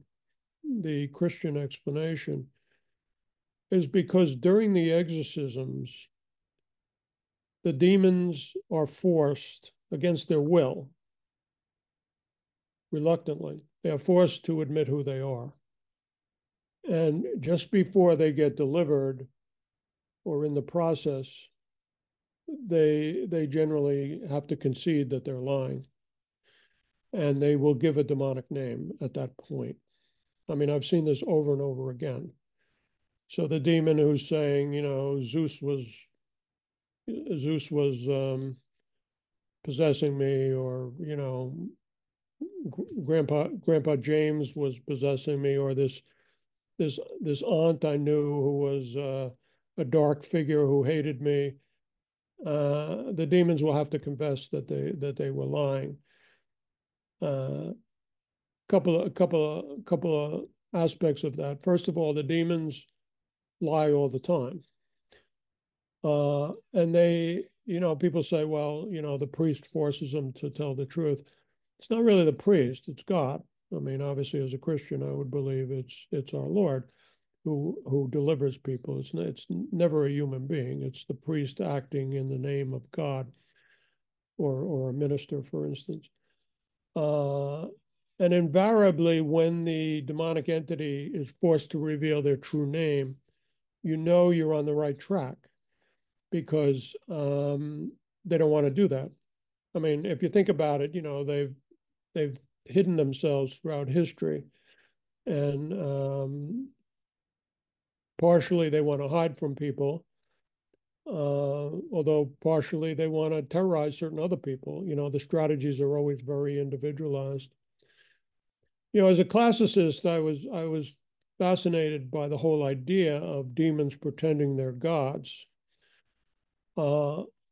Speaker 2: the Christian explanation, is because during the exorcisms, the demons are forced against their will, reluctantly. They are forced to admit who they are. And just before they get delivered or in the process, they generally have to concede that they're lying. And they will give a demonic name at that point. I mean, I've seen this over and over again. So the demon who's saying, Zeus was possessing me, or Grandpa James was possessing me, or this aunt I knew who was a dark figure who hated me. The demons will have to confess that they were lying. Couple of aspects of that. First of all, the demons lie all the time. And they, people say, well, the priest forces them to tell the truth. It's not really the priest, it's God. I mean, obviously, as a Christian, I would believe it's our Lord who delivers people. It's never a human being. It's the priest acting in the name of God, or a minister, for instance. And invariably, when the demonic entity is forced to reveal their true name, you're on the right track, because they don't want to do that. I mean, if you think about it, they've hidden themselves throughout history, and partially they want to hide from people, although partially they want to terrorize certain other people. The strategies are always very individualized. As a classicist, I was fascinated by the whole idea of demons pretending they're gods.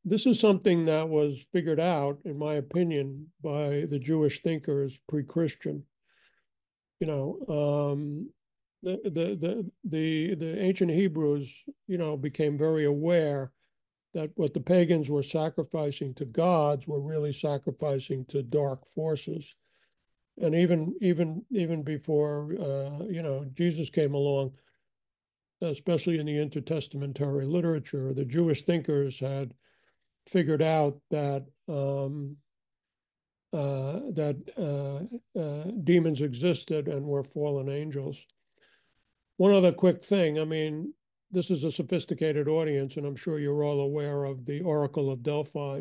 Speaker 2: This is something that was figured out, in my opinion, by the Jewish thinkers pre-Christian. The ancient Hebrews, became very aware that what the pagans were sacrificing to gods were really sacrificing to dark forces. And even before Jesus came along, especially in the intertestamentary literature, the Jewish thinkers had figured out that demons existed and were fallen angels. One other quick thing, I mean, this is a sophisticated audience, and I'm sure you're all aware of the Oracle of Delphi.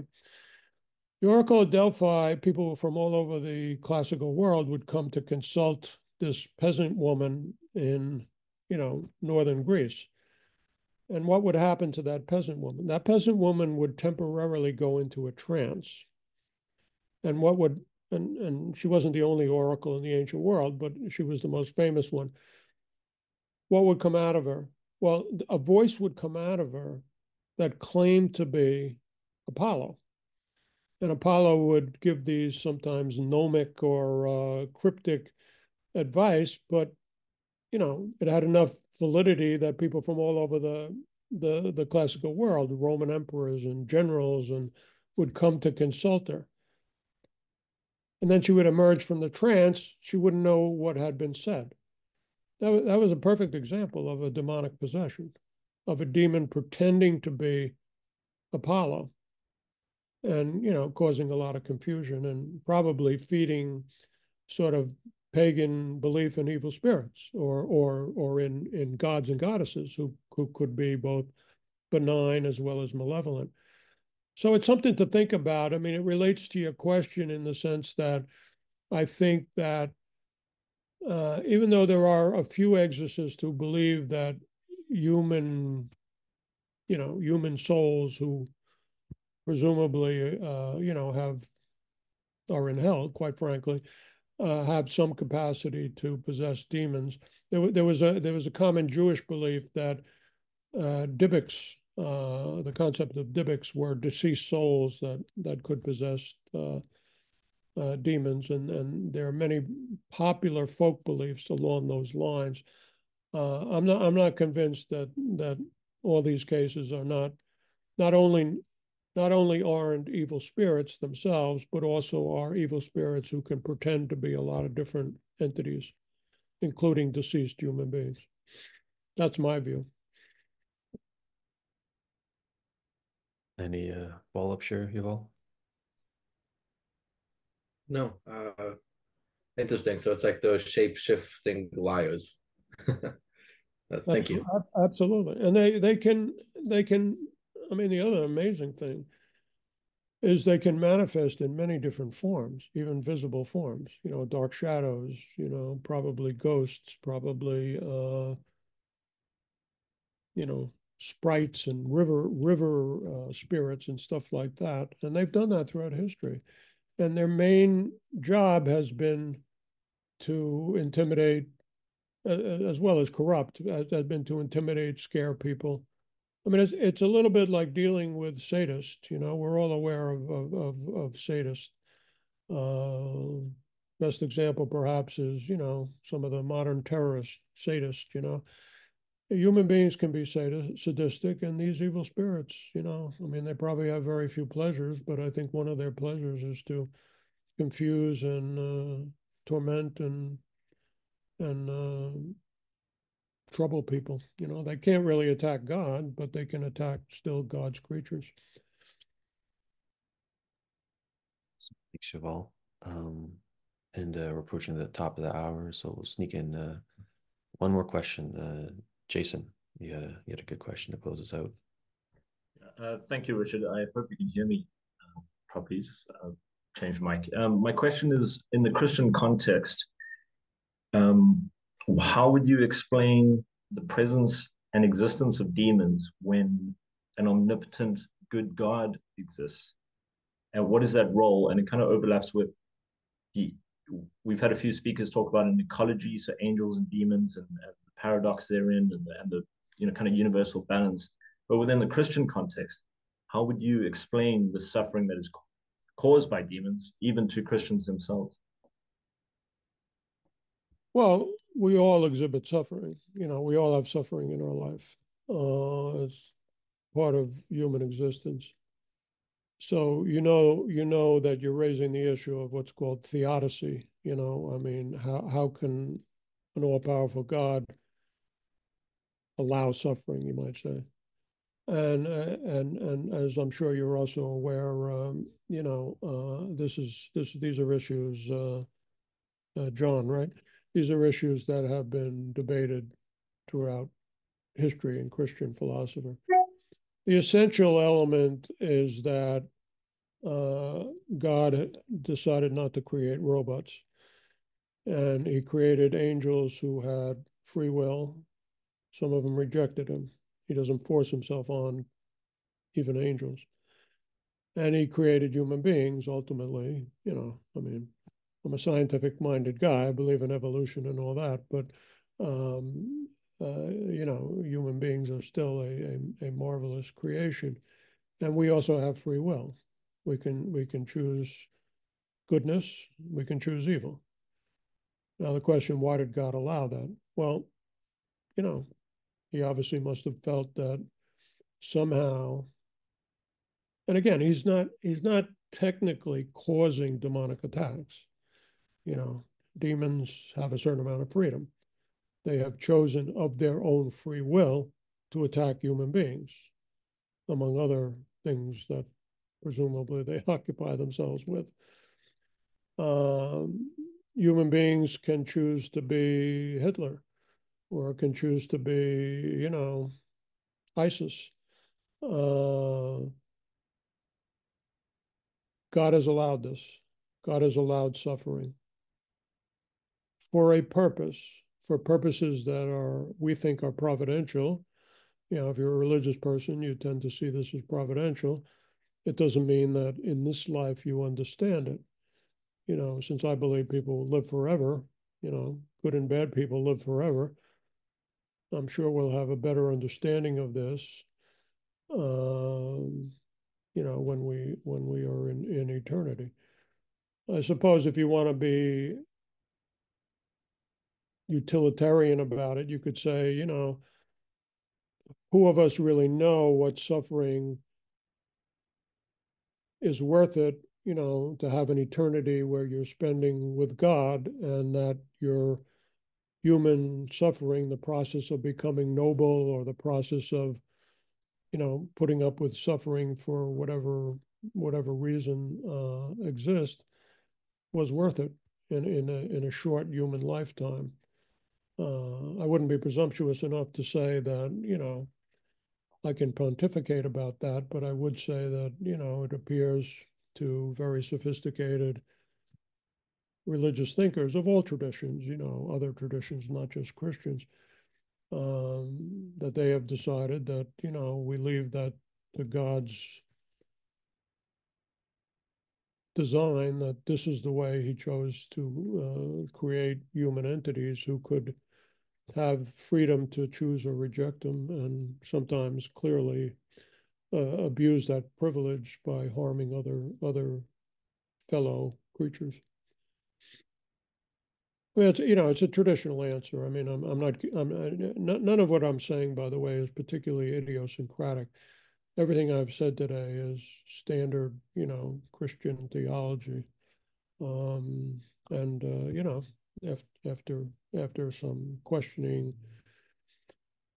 Speaker 2: The Oracle of Delphi, people from all over the classical world would come to consult this peasant woman in, northern Greece. And what would happen to that peasant woman? That peasant woman would temporarily go into a trance. And what would, and she wasn't the only oracle in the ancient world, but she was the most famous one. What would come out of her? Well, a voice would come out of her that claimed to be Apollo. And Apollo would give these sometimes gnomic or cryptic advice, but it had enough validity that people from all over the classical world, Roman emperors and generals, and would come to consult her. And then she would emerge from the trance. She wouldn't know what had been said. That was a perfect example of a demonic possession, of a demon pretending to be Apollo and, causing a lot of confusion and probably feeding sort of pagan belief in evil spirits or in gods and goddesses who could be both benign as well as malevolent. So it's something to think about. I mean, it relates to your question in the sense that I think that even though there are a few exorcists who believe that human souls who presumably, are in hell, quite frankly, have some capacity to possess demons. There was a common Jewish belief that Dybbuk's, the concept of Dybbuk's, were deceased souls that could possess demons, and there are many popular folk beliefs along those lines. I'm not convinced that all these cases are not only aren't evil spirits themselves, but also are evil spirits who can pretend to be a lot of different entities, including deceased human beings. That's my view.
Speaker 1: Any follow-up, share, Yuval?
Speaker 7: No, interesting. So it's like those shape-shifting liars. Thank you.
Speaker 2: Absolutely. And they can, I mean, the other amazing thing is they can manifest in many different forms, even visible forms, dark shadows, probably ghosts, probably, sprites and river spirits and stuff like that. And they've done that throughout history. And their main job has been to intimidate, as well as corrupt, has been to intimidate, scare people. I mean, it's a little bit like dealing with sadists. We're all aware of sadists. Best example, perhaps, is some of the modern terrorist sadists. Human beings can be sadistic, and these evil spirits. I mean, they probably have very few pleasures, but I think one of their pleasures is to confuse and torment and trouble people. They can't really attack God, but they can attack still God's creatures.
Speaker 1: Thanks, Yuval. And we're approaching the top of the hour, so we'll sneak in one more question. Jason, you had a good question to close us out.
Speaker 8: Thank you, Richard. I hope you can hear me properly. Just change mic. My question is, in the Christian context, how would you explain the presence and existence of demons when an omnipotent good God exists? And what is that role? And it kind of overlaps with we've had a few speakers talk about an ecology, so angels and demons and the paradox therein and the kind of universal balance. But within the Christian context, how would you explain the suffering that is caused by demons, even to Christians themselves?
Speaker 2: Well, we all exhibit suffering. We all have suffering in our life. It's part of human existence. So you know that you're raising the issue of what's called theodicy. I mean, how can an all-powerful God allow suffering, you might say? And as I'm sure you're also aware, these are issues, John, right? These are issues that have been debated throughout history and Christian philosophy. The essential element is that God decided not to create robots, and he created angels who had free will. Some of them rejected him. He doesn't force himself on even angels. And he created human beings ultimately. I mean, I'm a scientific-minded guy. I believe in evolution and all that, but human beings are still a marvelous creation, and we also have free will. We can choose goodness. We can choose evil. Now the question: why did God allow that? Well, he obviously must have felt that somehow. And again, he's not technically causing demonic attacks. Demons have a certain amount of freedom. They have chosen of their own free will to attack human beings, among other things that presumably they occupy themselves with. Human beings can choose to be Hitler, or can choose to be, ISIS. God has allowed this. God has allowed suffering for a purpose, for purposes that we think are providential. If you're a religious person, you tend to see this as providential. It doesn't mean that in this life you understand it. Since I believe people live forever, good and bad people live forever, I'm sure we'll have a better understanding of this, when we are in eternity. I suppose if you want to be utilitarian about it, you could say, who of us really know what suffering is worth it, to have an eternity where you're spending with God, and that your human suffering, the process of becoming noble, or the process of, putting up with suffering for whatever reason exists, was worth it in a short human lifetime. I wouldn't be presumptuous enough to say that, I can pontificate about that, but I would say that, it appears to very sophisticated religious thinkers of all traditions, other traditions, not just Christians, that they have decided that, we leave that to God's design, that this is the way he chose to create human entities who could have freedom to choose or reject them, and sometimes clearly abuse that privilege by harming other fellow creatures. Well, it's a traditional answer. I mean, none of what I'm saying, by the way, is particularly idiosyncratic. Everything I've said today is standard, Christian theology. And after some questioning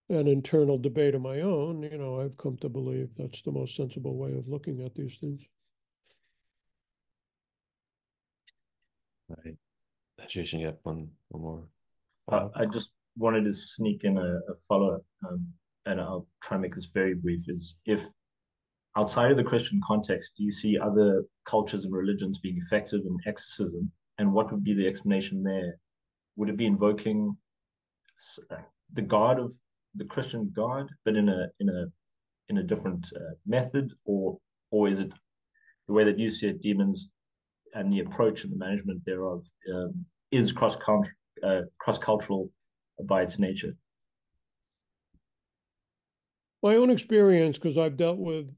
Speaker 2: and internal debate of my own, I've come to believe that's the most sensible way of looking at these things.
Speaker 1: Right. Jason, you have one more.
Speaker 8: I just wanted to sneak in a follow-up, and I'll try and make this very brief, is if outside of the Christian context, do you see other cultures and religions being effective in exorcism? And what would be the explanation there? Would it be invoking the God of the Christian God, but in a different method, or is it the way that you see it, demons and the approach and the management thereof is cross-cultural by its nature?
Speaker 2: My own experience, because I've dealt with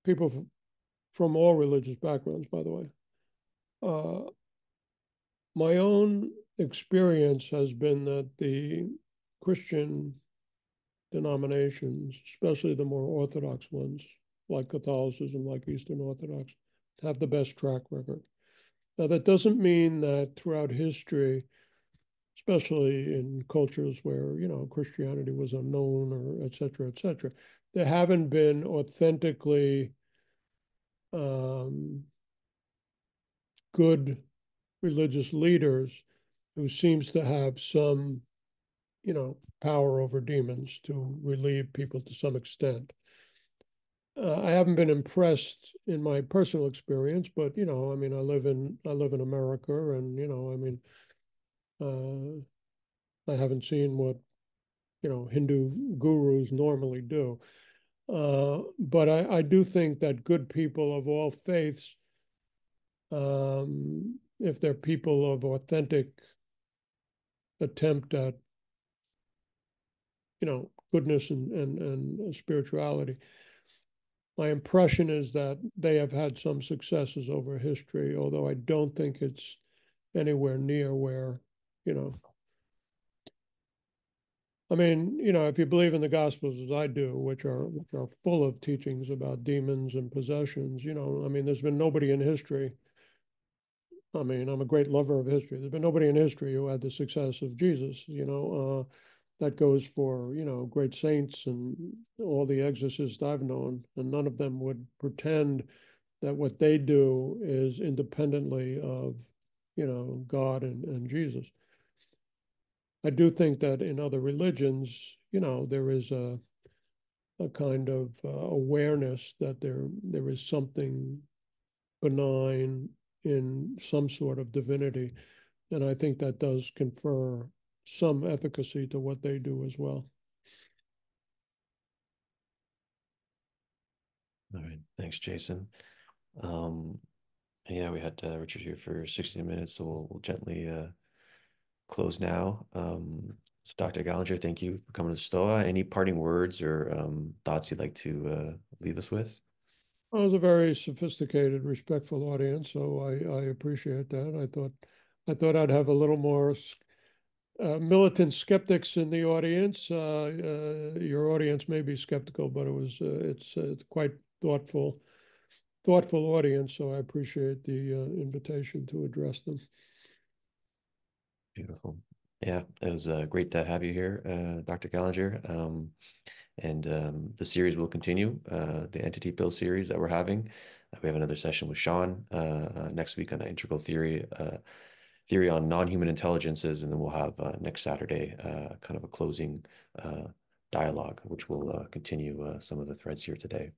Speaker 2: people from all religious backgrounds, by the way, my own experience has been that the Christian denominations, especially the more orthodox ones, like Catholicism, like Eastern Orthodox, have the best track record. Now, that doesn't mean that throughout history, especially in cultures where, Christianity was unknown, or et cetera, there haven't been authentically good religious leaders who seems to have some, power over demons to relieve people to some extent. I haven't been impressed in my personal experience, but I mean, I live in America, and I mean, I haven't seen what Hindu gurus normally do. But I do think that good people of all faiths, if they're people of authentic attempt at, goodness and spirituality, my impression is that they have had some successes over history, although I don't think it's anywhere near where, I mean, if you believe in the Gospels as I do, which are full of teachings about demons and possessions, I mean, there's been nobody in history. I mean, I'm a great lover of history. There's been nobody in history who had the success of Jesus. That goes for great saints and all the exorcists I've known, and none of them would pretend that what they do is independently of God and Jesus. I do think that in other religions, there is a kind of awareness that there is something benign in some sort of divinity, and I think that does confer some efficacy to what they do as well.
Speaker 1: All right, thanks, Jason. And yeah, we had Richard here for 60 minutes, so we'll gently close now. So Dr. Gallagher, thank you for coming to Stoa. Any parting words or thoughts you'd like to leave us with?
Speaker 2: Well, it was a very sophisticated, respectful audience, so I appreciate that. I thought I'd have a little more militant skeptics in the audience. Your audience may be skeptical, but it's quite thoughtful audience. So I appreciate the invitation to address them.
Speaker 1: Beautiful. Yeah, it was great to have you here, Dr. Gallagher. And the series will continue, the entity pill series that we're having. We have another session with Sean next week on integral theory on non-human intelligences, and then we'll have next Saturday kind of a closing dialogue, which will continue some of the threads here today.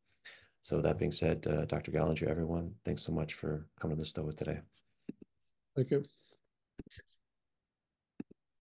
Speaker 1: So that being said, Dr. Gallagher, everyone, thanks so much for coming to the Stoa today.
Speaker 2: Thank you.